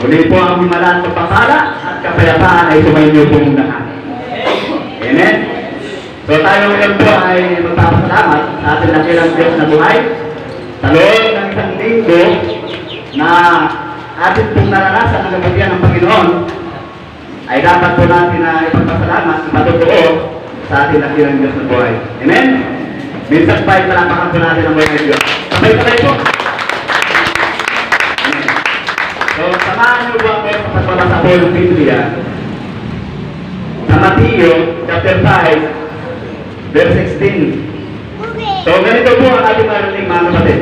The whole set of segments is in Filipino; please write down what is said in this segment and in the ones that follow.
Muli po ang himalaan sa pasala at kapayapaan ay sumainyo pong lahat. Amen? So tayo ngayon po ay magpapasalamat sa ating nakilang Diyos na buhay sa loob ng isang linggo na atin pong naranasan ang kabutihan ng Panginoon ay dapat po natin na ipagpasalamat sa matotoo sa ating nakilang Diyos na buhay. Amen? Minsan pa ay palapakan po natin ang buhay ng Diyos. Sabay-sabay po. So, samahan niyo po ako sa pagbabasa po ng Biblia sa Mateo chapter 5 verse 16. So, ganito po ang ating marinig mga kapatid.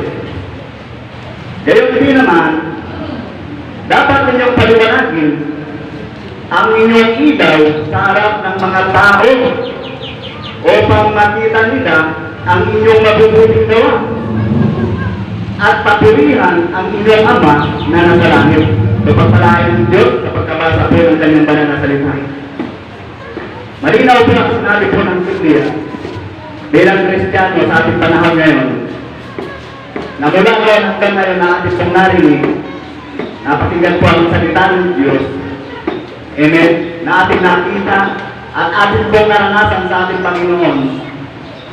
Gayon din naman, dapat ninyong paliwanagin ang inyong ilaw sa harap ng mga tao upang makita nila ang inyong mabubuting gawa at papurihan ang inyong Ama na nasa langit. So pagpalain ng Diyos sa pagkabasa po ng kanyang banal na salita. Malinaw po ang sinabi po ng Biblia bilang Kristiyano sa ating panahon ngayon na mula ngayon hanggang ngayon na ating pong narinig, napakinggan po ang salita ng Diyos. Amen? Na ating nakita at ating pong naranasan sa ating Panginoon.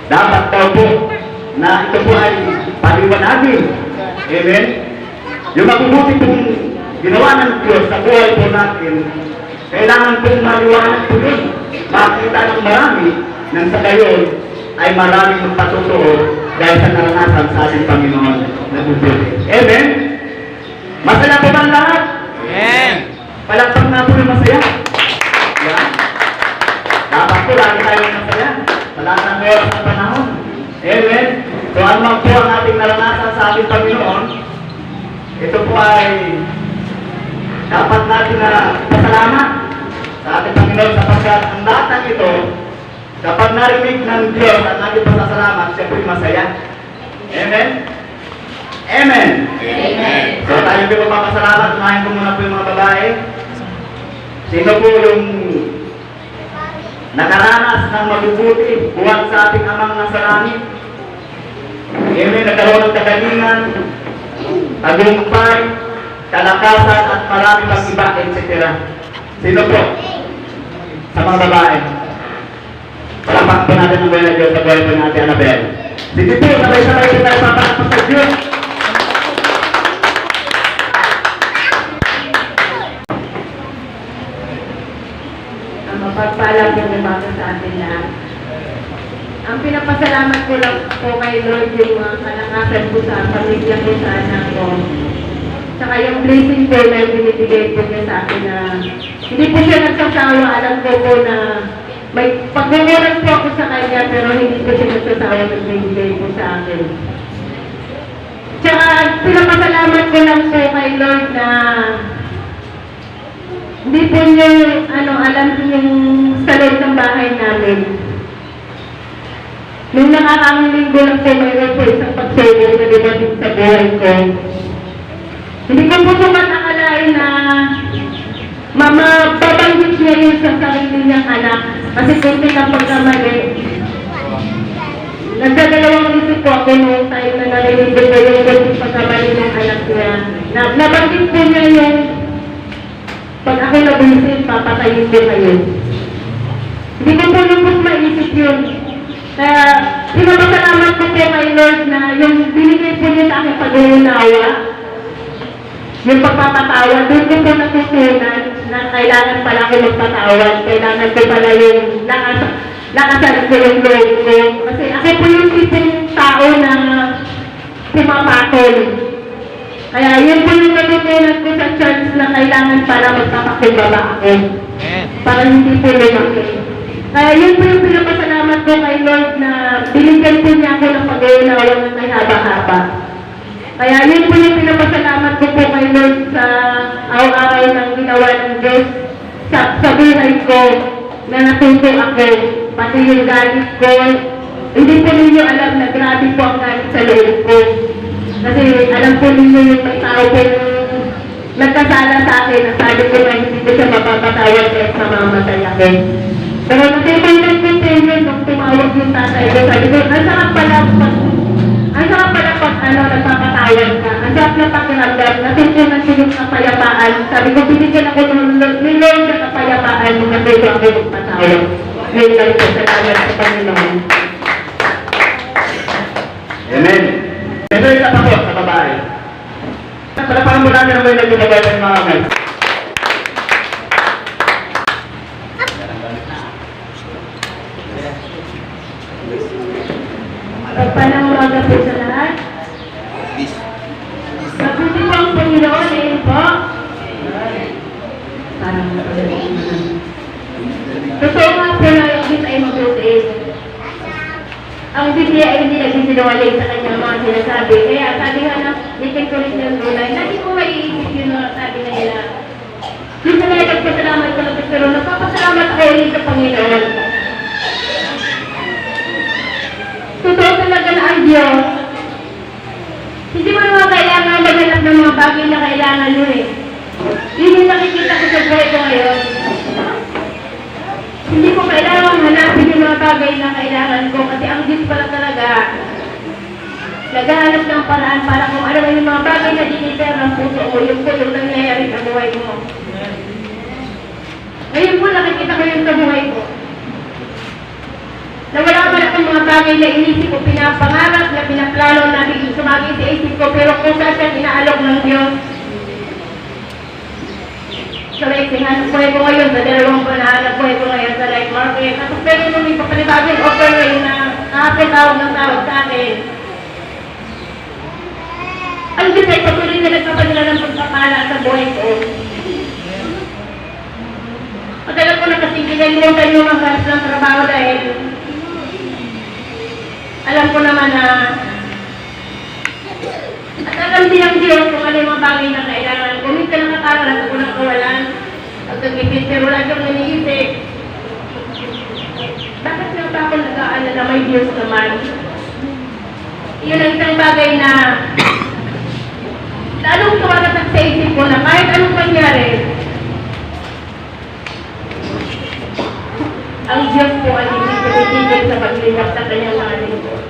Dapat daw po na ito po ay paliwanagin. Amen? Yung mabubuti pong ginawa ng Diyos sa buhay po natin, kailangan pong maliwanag po yun. Makita ng marami nang sa gayon ay maraming magpatutuo dahil sa naranasan sa ating Panginoon na bubuti. Amen? Masaya po ba ang lahat? Amen. Palakpak na po yung masaya. Yan. Dapat po lagi tayo masaya. Sa lahat ng oras ng panahon. Amen? So ano po ang ating naranasan sa ating Panginoon, ito po ay dapat natin na pasalamat sa ating Panginoon sapagkat ang lahat ng ito, kapag narinig ng Diyos at ating pasasalamat, siya po'y masaya. Amen? Amen? Amen. So tayo po papasalamat, unahin ko muna po yung mga babae. Sino po yung nakaranas ng mabubuti buwan sa ating Amang nasa langit? Amen, nagkaroon ng kagalingan, tagumpay, kalakasan at marami pang iba, etc. Sino po? Sa mga babae. Palapak po natin ang buhay na Diyos sa buhay po natin, Annabel. Sige po, sabay-sabay po tayo papalakpak sa Diyos. Ang mapagpalang yung nabago sa atin lahat. Ang pinapasalamat ko lang po kay Lord yung mga kalakasan ko sa pamilya ko sa anak ko. Tsaka yung blessing ko na binibigay po niya sa akin na hindi po siya nagsasawa. Alam ko po na may pagmumulan po ako sa kanya pero hindi po siya nagsasawa na binibigay po sa akin. Tsaka pinapasalamat ko lang po kay Lord na hindi po niyo alam po yung sa loob ng bahay namin. Nung nakakaang linggo lang po mayroon po isang pagsubok na dumating sa buhay ko. Hindi ko po akalain na babanggit niya yun sa sarili niyang anak. Kasi kung pinapagkamali, nagdadalawang isip po ako noong time na narinig ko yung pagkamali ng anak niya. Nabanggit po niya yung pag ako nabusin, papatayin ko kayo. Hindi ko po lubos maisip yun. Kaya, pinapasalamat ko po kay Lord na yung binigay po niya sa aking pag-uunawa, yung pagpapatawad, doon ko po natutunan na kailangan pala ako magpatawad. Kailangan ko pala yung lakasan ko yung Lord ko. Kasi ako po yung tipong tao na pumapatol. Kaya yun po yung natutunan ko sa church na kailangan para magpapakumbaba ako. Para hindi po lumaki. Kaya yun po yung pinapasalamat ko kay Lord na binigyan po niya ako ng pag-uunawa ng may haba-haba. Kaya yun po yung pinapasalamat ko po kay Lord sa araw-araw ng ginawa ng Diyos sa buhay ko na natuto ako. Pati yung galit ko, hindi po ninyo alam na grabe po ang galit sa loob ko. Kasi alam po ninyo yung may tao po nagkasala sa akin na sabi ko na hindi ko siya mapapatawad kahit mamamatay ako. Pero natipay lang ko sa inyo nung tumawag yung tatay ko. Sabi ko, nasaan pala Ang sarap pala pag nagpapatawad ka. Ang sarap na pakiramdam. Natutunan ko yung kapayapaan. Sabi ko, binigyan ako ni Lord na kapayapaan. Kasi ito ako magpatawad. Ngayon lang po, salamat sa Panginoon. Amen. Ito yung kapakot sa babae. Palapakan mo natin ang may nagbabae ng mga guys. Pagpalang umaga po sa lahat. Mabuti po ang Panginoon, ayun po. Parang totoo nga po na yung Diyos ay mabuti. Ang Biblia ay hindi nagsisinungaling sa kanyang mga sinasabi. Kaya sabi nga na, litin ko rin ng gulay. Hindi ko maiisip yun na sabi na nila. Minsan na nagpasalamat ko lang, pero napapasalamat ako ulit sa Panginoon. Totoo talaga na ang Diyos. Hindi mo naman kailangan maghanap ng mga bagay na kailangan nyo eh. Yun yung nakikita ko sa buhay ko ngayon. Hindi ko kailangan hanapin yung mga bagay na kailangan ko kasi ang Diyos pala talaga naghahanap ng paraan para kung ano yung mga bagay na diniter ng puso mo, yung po yung nangyayari sa buhay mo. Ngayon po nakikita ko yung sa buhay ko. Nawala man akong mga bagay na inisip ko, pinapangarap na pinaplano na sumagi sa isip ko, pero kung saan siya inaalok ng Diyos. So like, hanap buhay ko ngayon, sa dalawang buwan na hanap buhay ko ngayon sa life market. Tapos pero nung may papalibagin offer ngayon na nakapitawag ng tawag sa akin. Ang Diyos ay patuloy na nagpapadala ng pagpapala sa buhay ko. Matagal ko na kasing kinalimutan yung mga hanap ng trabaho dahil alam ko naman na at alam din ang Diyos kung ano yung mga bagay na kailangan. Kung minsan nakakaroon ako ng kawalan, at nag-ipit, pero wala siyang naniisip. Bakit nga ba ako nag-aala na may Diyos naman? Yun ang isang bagay na lalong tumatak sa isip ko na kahit anong mangyari, ang Diyos po ay hindi tumitigil sa paglingap sa kanyang mga lingkod.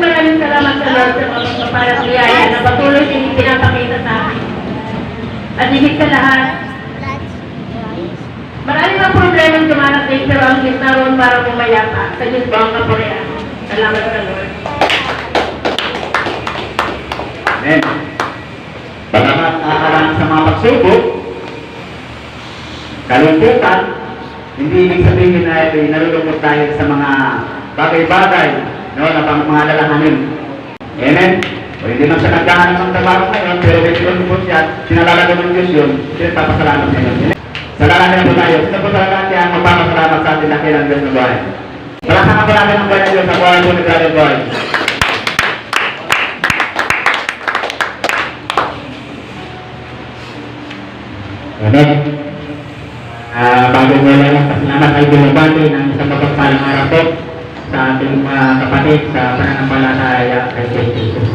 Maraming salamat sa Lord sa mga magpaparang biyaya na patuloy din pinapakita sa akin. At higit sa lahat, maraming mga problemang dumarating pero ang Diyos naroon para pumayapa. Sa Diyos po ang kapurihan. Salamat sa Lord. Amen. Bagamat nakakalang sa mga pagsubok, kalungkutan, hindi ibig sabihin na nalulungkot tayo sa mga bagay-bagay, no, na mga lalahanin. Amen? O hindi man siya nagkahanap ng trabaho ngayon, pero may sinulungkot siya, sinalalago ng Diyos yun, sinagpapasalamat ngayon. Salalamin na po tayo. Sino po talaga siya magpapasalamat sa atin na kailang Diyos na buhay? Salamat po natin ang buhay ng Diyos sa buhay po ni Brother Boy. Amen. Bago mo lang ang pasalamat ay binabati ng isang mapagpalang araw po sa ating mga kapatid sa pananampalataya kay Jesus.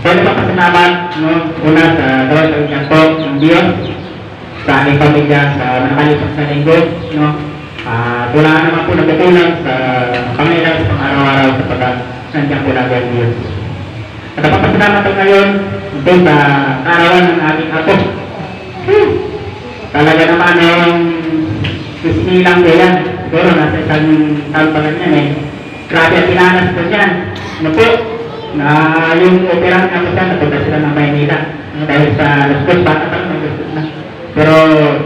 Pwede pa pasalamat, no, una sa gawin kaibigan po ng Diyos, sa aking pamilya, sa nakalipas na linggo, no. Wala naman po nagkukulang sa pangailan sa pang-araw-araw sapagkat nandiyan po lagi ang Diyos. At napapasalamat ko ngayon doon sa karawan ng ating apo. Talaga naman yung sisnilang ko yan. Siguro nasa isang taon pa lang yan eh. Grabe ang pinanas ko dyan. Ano po? Na yung operahan nga po siya, napunta sila ng Maynila. Dahil sa lastos, bata pa lang naglastos na. Pero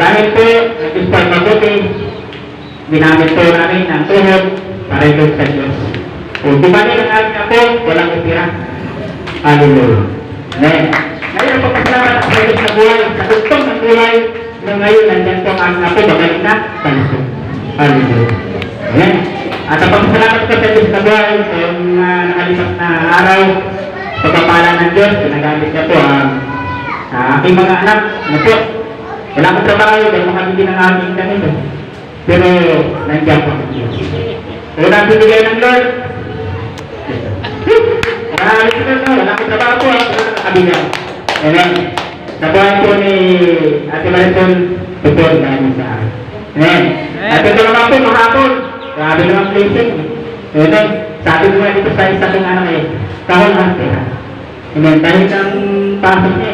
dahil po, nag-is po ay mabuti, ginamit po namin ang tuhod para ito sa Diyos. Kung di ba rin ang ating apo, walang opera. Hallelujah. Amen. Ngayon, pagpasalamat ako sa Diyos na buhay, sa gusto ng buhay, na ngayon, nandiyan po ang apo, magaling na, palusog. Hallelujah. Amen. At ang pagpasalamat ko sa Diyos na buhay, sa yung nakalipas na araw, pagpapala ng Diyos, pinagamit niya po ang aking mga anak. Ano po? Wala akong trabaho, dahil makabili ng aking ganito. Pero, nandiyan po ang Diyos. Kung nabibigay ng Lord, wala akong trabaho po, wala akong nakabigay. Amen. Sa buhay po ni Ate Marisol, totoo namin sa akin. Amen. At ito naman po, mahapon. Grabe naman blessing. Amen. sabi ko nga dito sa isa kong anak eh, kahon ang pera. Amen. Kahit ang pasok niya,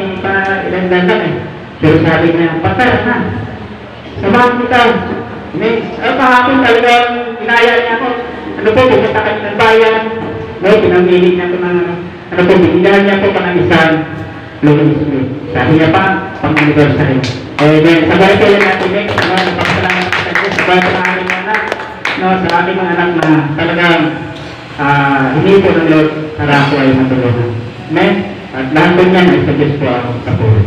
ilang ganda eh. Pero sabi niya, patay na. Samahan kita. Amen. Kahapon talagang inaya niya ako. Ano po, pumunta kami ng bayan. No, pinamili niya ko ng, ano po, binigyan niya po pa ng isang Louis Smith. Sabi niya pa, pang-anniversary. Amen. Sabay kayo natin, Meg. Napapasalamat sa Diyos. Sabay sa aming mga anak. No, sa aming mga anak na talagang hindi po ng Lord para po ay matulungan. Amen. At lahat po niyan ay sa Diyos po ang kapuri.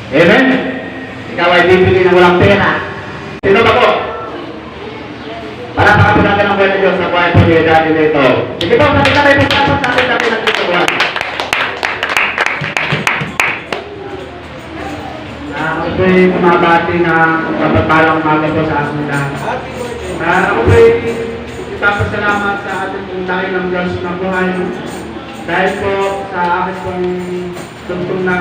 Amen. Ikaw ay bibili ng walang pera. Sino ba po? Para pakapulagan ang buhay ng Diyos sa buhay po niya dati dito. Sige po, sabi ka tayo po sa akin natin ang dito buwan. Ako po'y kumabati na kapagpalang umaga po sa aking lahat. Ako po'y ipapasalamat sa ating pagkain ng Diyos na buhay. Dahil po sa aking pong tungkol na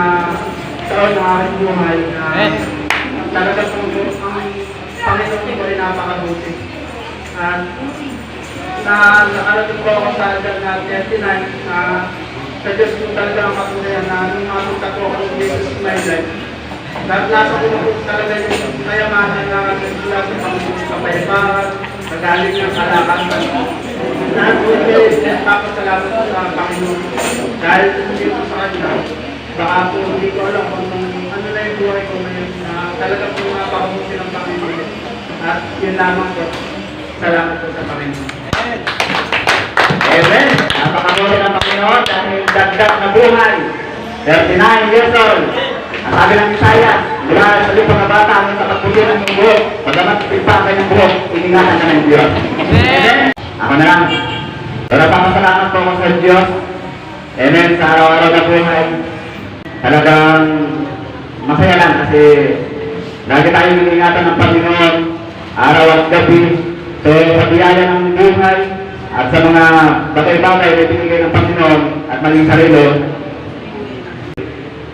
taon ng aking buhay. Talaga pong ang Panginoon ko rin napakabuti. At nakarating po ako sa edad na 39 sa Diyos ko talaga ang patunayan na nung mapunta po ako ng Jesus in my life. Nasa ko na po talaga yung kayamanan na nagmula sa Panginoon kapayapaan, nagaling ng kalakasan. Lahat po ay papasalamat po sa Panginoon. Dahil hindi po sa kanya, baka po hindi ko alam kung ano na yung buhay ko ngayon na talaga po mapakabuti ng Panginoon. At yun lamang po. Salamat po sa Panginoon. Amen. Napakabuti ng Panginoon dahil dagdag na buhay. 39 years old. Ang sabi ng Isaiah, mula sa lupang na bata hanggang sa pagpuliran ng buhok, pagdamat ipapay ng buhok, iningatan ka ng Diyos. Amen. Ako na lang. Pero papasalamat po ako sa Diyos. Amen. Sa araw-araw na buhay. Talagang masaya lang kasi lagi tayong iningatan ng Panginoon araw at gabi. So, sa biyaya ng buhay at sa mga bagay-bagay na binigay ng Panginoon at maging sarili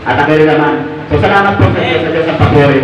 at ako rin naman. So, salamat po sa Diyos ang papuri.